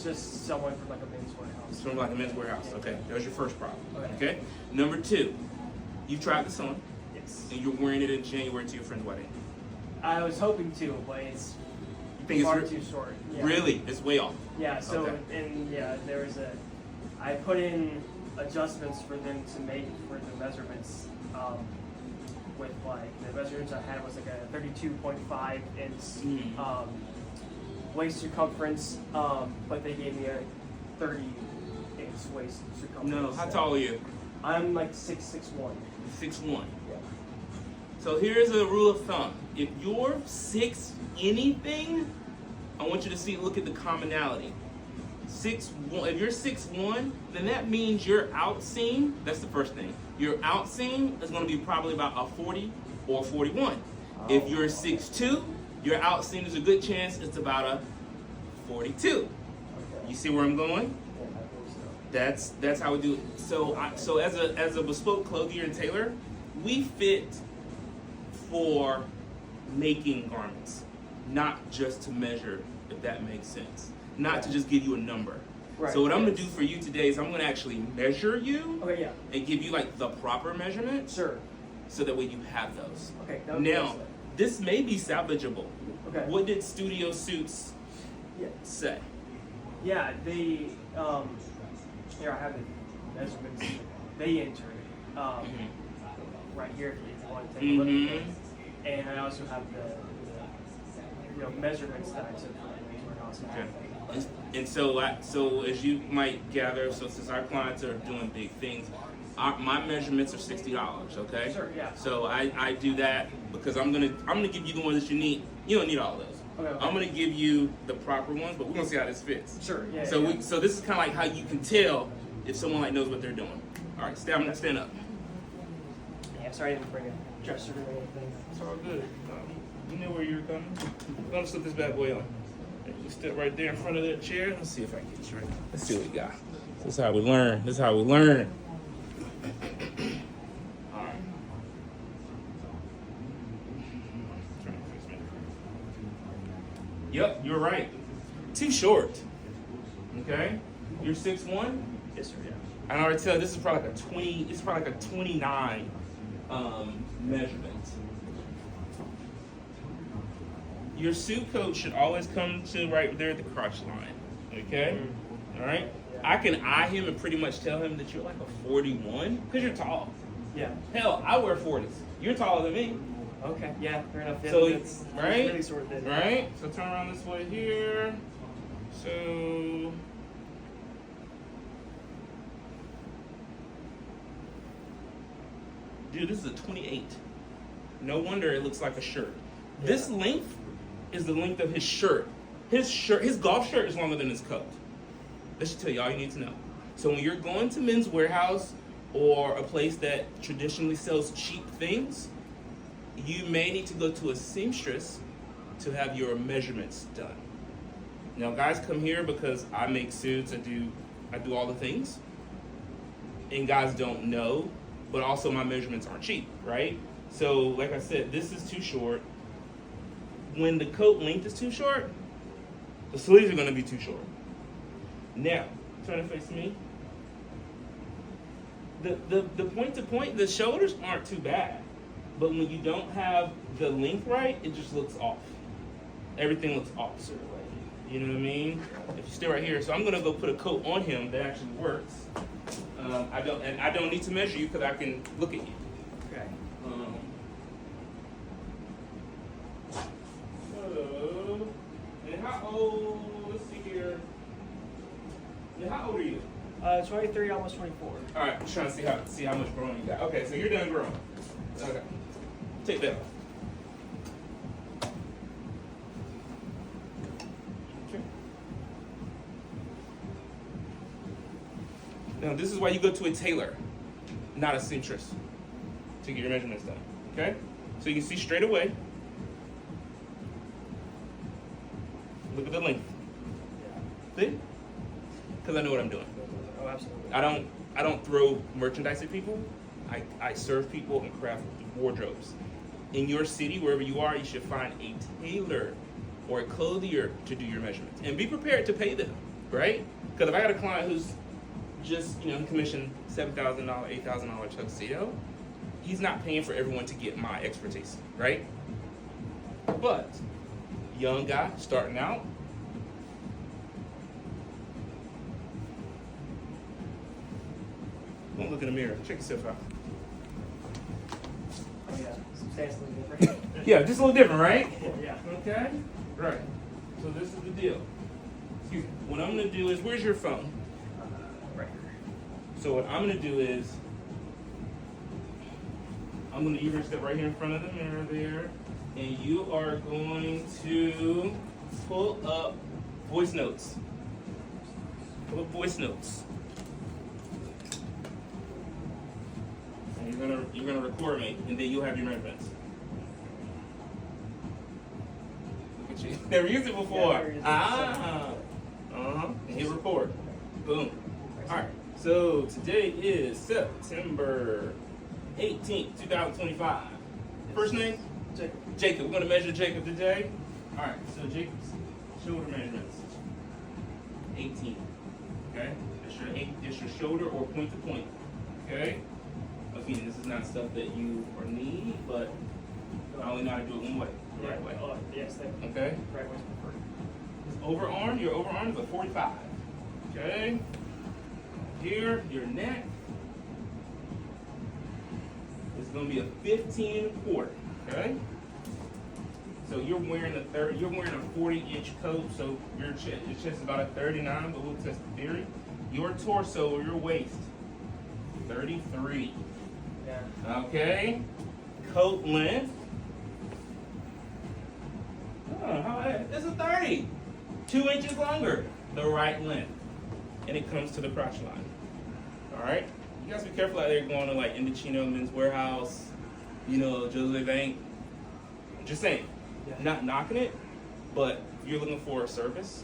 Just someone from like a men's warehouse. From like a men's warehouse. Okay, that was your first problem. Okay. Okay. Number 2, you tried this on, Yes. and you're wearing it in January to your friend's wedding. I was hoping to, but it's You think far it's too short. Yeah. really? It's way off. Yeah. So Okay. and yeah, there was I put in adjustments for them to make for the measurements. With like the measurements I had was like a 32.5 inch Mhm. waist circumference, but they gave me a 30-inch waist circumference. No. How tall are you? I'm like 6'1". 6'1". Yeah. So here's a rule of thumb. If you're 6 anything, I want you to look at the commonality. 6'1". If you're 6'1", then that means your outseam, that's the first thing. Your outseam is going to be probably about a 40 or 41. If you're 6'2", your outseam is a good chance it's about a 42. Okay. You see where I'm going? Yeah, I think so. That's how we do it. So as a bespoke clothier and tailor, we fit for making garments, not just to measure, if that makes sense. Not to just give you a number. Right. So what I'm gonna do for you today is I'm gonna actually measure you Okay, yeah. and give you like the proper measurements, Sure. so that way you have those. Okay, that would be Now, nice. this may be salvageable. Okay. What did Studio Suits Yeah. say? Yeah, they here I have the measurements they entered right here if you want to take a look at it. And I also have the measurements that I took from the men's warehouse. Okay. And so as you might gather, so since our clients are doing big things, my measurements are $60. Okay. Sure. Yeah. So I do that because I'm gonna give you the ones that you need. You don't need all of those. Okay. I'm gonna give you the proper ones, but we're gonna see how this fits. Sure. Yeah. So yeah. so this is kind of like how you can tell if someone like knows what they're doing. All right, stand up. Yeah. Sorry, I didn't bring a dresser or anything. It's all good. You know where you're coming. I'm gonna slip this bad boy on. You step right there in front of that chair. Let's see if I can get you right. Let's see what we got. This is how we learn. All right. Yep, you're right. Too short. Okay? You're 6'1". Yes, sir. Yeah. I already tell you, this is probably like a 20. It's probably like a 29 measurement. Your suit coat should always come to right there at the crotch line. Okay? All right? I can eye him and pretty much tell him that you're like a 41 because you're tall. Yeah. Hell, I wear 40s. You're taller than me. Okay. Yeah. Fair enough. Yeah, So it's right? really sort of thin. Right? So turn around this way here. So dude, this is a 28. No wonder it looks like a shirt. Yeah. This length is the length of his shirt. His golf shirt is longer than his coat. That should tell you all you need to know. So when you're going to Men's Warehouse or a place that traditionally sells cheap things, you may need to go to a seamstress to have your measurements done. Now, guys come here because I make suits, I do all the things, and guys don't know, but also my measurements aren't cheap, right? So, like I said, this is too short. When the coat length is too short, the sleeves are going to be too short. Now, turn to face me. The point to point, the shoulders aren't too bad, but when you don't have the length right, it just looks off. Everything looks off. You know what I mean? If you stay right here, so I'm gonna go put a coat on him that actually works. I don't need to measure you because I can look at you. Okay. So, and how old? Let's see here. And how old are you? 23, almost 24. All right, just trying to see how much growing you got. Okay, so you're done growing. Okay, take that off. Okay. Now this is why you go to a tailor, not a seamstress, to get your measurements done. Okay, so you can see straight away. Look at the length. See? Because I know what I'm doing. Oh, absolutely. I don't throw merchandise at people. I serve people and craft wardrobes. In your city, wherever you are, you should find a tailor or a clothier to do your measurements. And be prepared to pay them. right? Because if I got a client who's just, commissioned $7,000, $8,000 tuxedo, he's not paying for everyone to get my expertise, right? But young guy starting out, don't look in the mirror. Check yourself out. Oh yeah, substantially different. Yeah, just a little different, right? Yeah. Okay. Right. So this is the deal. Excuse me. What I'm gonna do is, where's your phone? Right here. So what I'm gonna do is, I'm gonna even step right here in front of the mirror there, and you are going to pull up voice notes. Pull up voice notes. And you're gonna record me, and then you'll have your measurements. Look at you. Never used it before. Yeah, never used it. And hit record. Boom. All right. So today is September 18th, 2025. First name? Jacob. Jacob. We're gonna measure Jacob today. All right. So Jacob's shoulder measurements. 18. Okay. That's your shoulder or point to point. Okay. Again, this is not stuff that you need, but I only know how to do it one way. The right way. Oh, yes, thank you. Okay. Right way's preferred. His overarm, your overarm is a 45. Okay. Here, your neck is going to be a 15 and a quarter. Okay. So you're wearing a 40-inch coat, so your chest is about a 39, but we'll test the theory. Your torso or your waist, 33. Yeah. Okay. Coat length. It's a 30. 2 inches longer, the right length. And it comes to the crotch line. All right? You guys be careful out there going to like Indochino, Men's Warehouse, Joseph Bank. Just saying, not knocking it, but if you're looking for a service,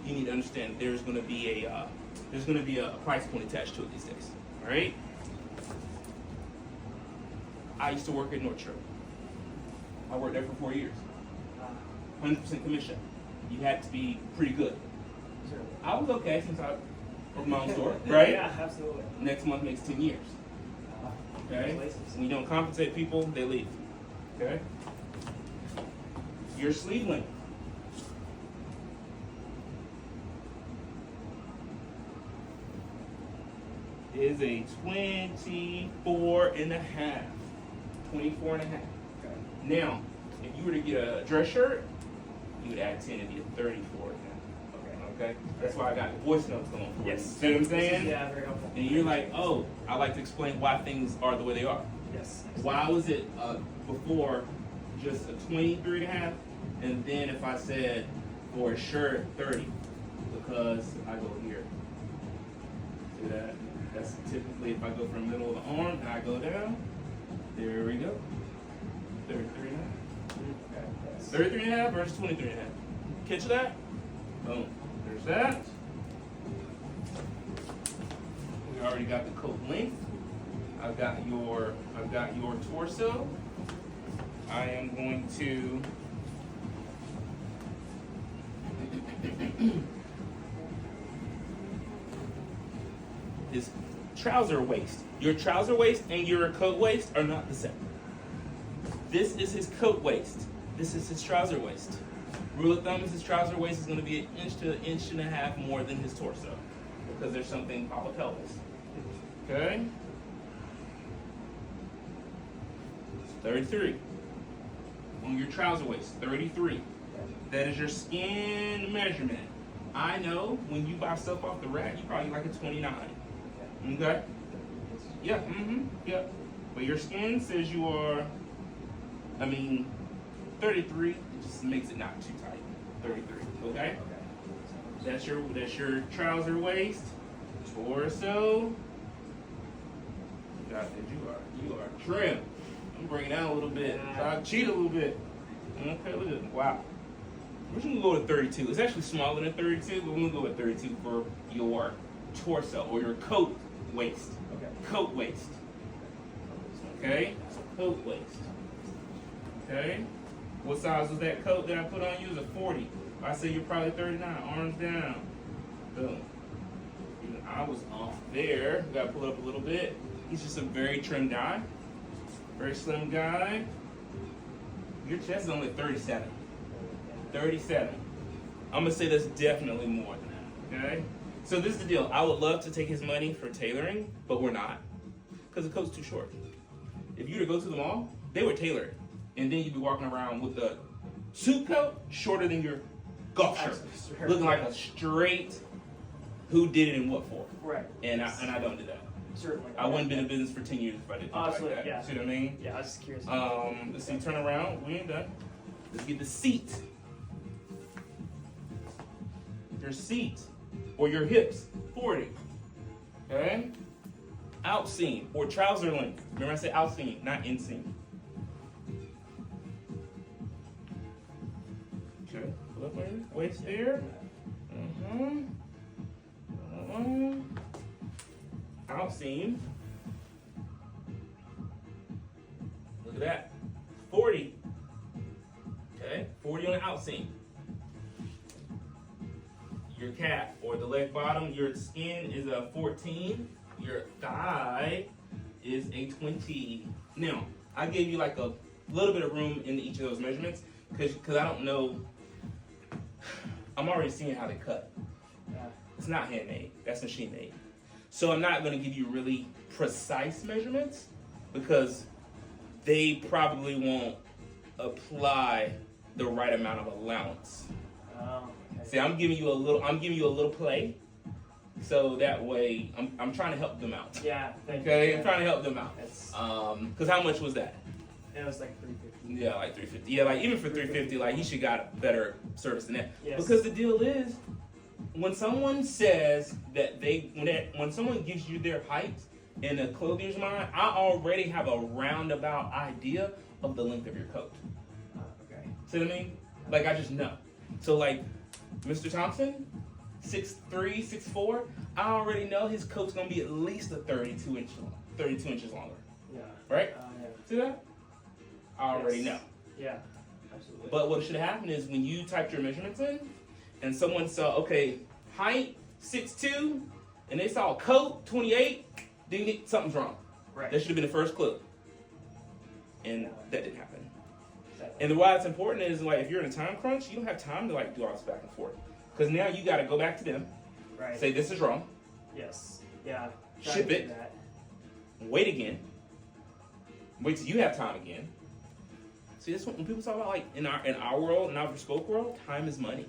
you need to understand there's going to be a price point attached to it these days. All right? I used to work at Nordstrom. I worked there for 4 years. 100% commission. You had to be pretty good. Sure. I was okay since I opened my own store, right? Yeah, absolutely. Next month makes 10 years. Okay? Congratulations. When you don't compensate people, they leave. Okay? Your sleeve length. Is a 24 and a half. 24 and a half. Okay. Now, if you were to get a dress shirt, you would add 10 and be a 34 and a half. Okay? That's why I got voice notes going for you. Yes. See what I'm saying? Yeah, very helpful. And you're like, oh, I like to explain why things are the way they are. Yes. Why was it before just a 23 and a half? And then if I said for a shirt, 30, because I go here. See that? That's typically if I go from the middle of the arm and I go down. There we go. 33 and a half. Okay. 33 and a half versus 23 and a half. Catch that? Boom. There's that. We already got the coat length. I've got your torso. I am going to his trouser waist. Your trouser waist and your coat waist are not the same. This is his coat waist. This is his trouser waist. Rule of thumb is his trouser waist is going to be an inch to an inch and a half more than his torso because there's something called a pelvis. Okay? 33. On your trouser waist, 33. That is your skin measurement. I know when you buy stuff off the rack, you probably like a 29. Okay? Yeah, yeah. But your skin says you are, 33. It just makes it not too tight. 33. Okay? That's your trouser waist, torso. God, you are trim. I'm bringing it down a little bit. So I cheat a little bit. Okay, look at it. Wow. We're just gonna go with 32. It's actually smaller than 32, but we're gonna go with 32 for your torso or your coat waist. Okay. Coat waist. Okay? So coat waist. Okay? What size was that coat that I put on you? It was a 40. I say you're probably 39. Arms down. there. We gotta pull it up a little bit. He's just a very trim guy, very slim guy. Your chest is only 37. 37. I'm gonna say that's definitely more than that. Okay. So this is the deal. I would love to take his money for tailoring, but we're not, because the coat's too short. If you were to go to the mall, they would tailor it, and then you'd be walking around with a suit coat shorter than your golf shirt, looking like a straight. Who did it and what for? Right. And I don't do that. Certainly. I wouldn't been in business for 10 years if I did things like that. Yeah. See what I mean? Yeah, I was just curious. Let's see. Turn around. We ain't done. Let's get the seat. Your seat or your hips, 40. Okay? Outseam or trouser length. Remember I said outseam, not inseam. Okay. Pull up my waist there. Outseam. Look at that. 40. Okay, 40 on the outseam. Your calf or the leg bottom, your skin is a 14. Your thigh is a 20. Now, I gave you like a little bit of room in each of those measurements because I don't know. I'm already seeing how they cut. It's not handmade. That's machine made. So I'm not going to give you really precise measurements because they probably won't apply the right amount of allowance. Oh, okay. See, I'm giving you a little play, so that way I'm trying to help them out. Yeah. Thank Okay, you. I'm trying to help them out. Because how much was that? It was like 350. Yeah, like 350. Yeah, like even for 350, like he should got better service than that. Yes. Because the deal is, when someone says that when someone gives you their height in a clothier's mind, I already have a roundabout idea of the length of your coat. Okay. See what I mean? Like I just know. So like, Mr. Thompson, 6'3", 6'4", I already know his coat's gonna be at least a 32 inches longer. Yeah. Right? Yeah. See that? I already know. Yeah. Absolutely. But what should happen is when you typed your measurements in, and someone saw, okay, height 6'2", and they saw coat 28, something's wrong. Right. That should have been the first clue. And that didn't happen. And why it's important is like if you're in a time crunch, you don't have time to like do all this back and forth. Because now you got to go back to them, right. Say this is wrong, Yes. Yeah. ship it, wait again, wait till you have time again. See, this when people talk about like in our world, in our bespoke world, time is money,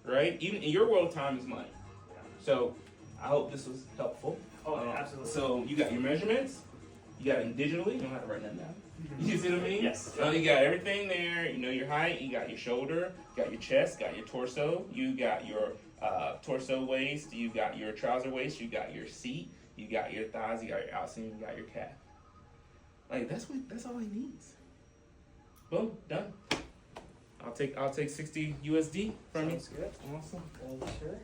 right? Even in your world, time is money. Yeah. So I hope this was helpful. Oh, absolutely. So you got your measurements, you got it digitally. You don't have to write nothing down. You see what I mean? Yes. You got everything there. You know your height. You got your shoulder. You got your chest. Got your torso. You got your torso waist. You got your trouser waist. You got your seat. You got your thighs. You got your outseam. You got your calf. Like that's all he needs. Boom, done. I'll take 60 USD from you. Sounds good. Awesome. Sure.